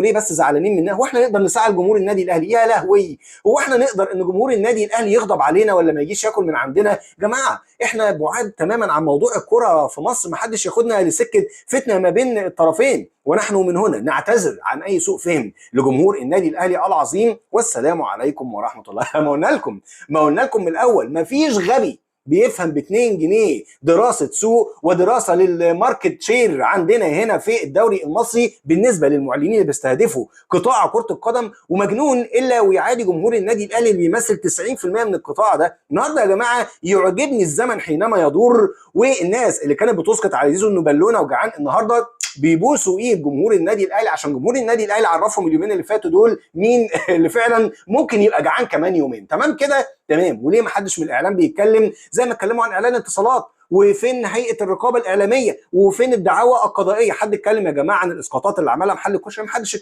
ليه بس زعلانين منها؟ هو احنا نقدر نساعد جمهور النادي الاهلي؟ يا لهوي، هو احنا نقدر ان جمهور النادي الاهلي يغضب علينا ولا ما يجيش ياكل من عندنا؟ يا جماعه احنا بعاد تماما عن موضوع الكره في مصر، ما حدش ياخدنا لسكه فتنه ما بين الطرفين، ونحن من هنا نعتذر عن اي سوء فهم لجمهور النادي الاهلي العظيم، والسلام عليكم ورحمه الله. ما قلنا لكم من الاول، ما فيش غبي بيفهم ب 2 جنيه دراسه سوق ودراسه للماركت شير عندنا هنا في الدوري المصري بالنسبه للمعلنين اللي بيستهدفوا قطاع كره القدم، ومجنون الا ويعادي جمهور النادي الاهلي اللي بيمثل 90% من القطاع ده. النهارده يا جماعه يعجبني الزمن حينما يدور، والناس اللي كانت بتسقط على زيزو انه بالونه وجعان النهارده بيبوسوا ايد جمهور النادي الاهلي، عشان جمهور النادي الاهلي عرفهم اليومين اللي فاتوا دول مين اللي فعلا ممكن يبقى جعان كمان يومين. تمام كده؟ تمام. وليه ما حدش من الاعلام بيتكلم زي ما اتكلموا عن اعلان اتصالات؟ وفين هيئه الرقابه الاعلاميه؟ وفين الدعاوى القضائيه؟ حد اتكلم يا جماعه عن الاسقاطات اللي عملها محل الكشري؟ ما حدش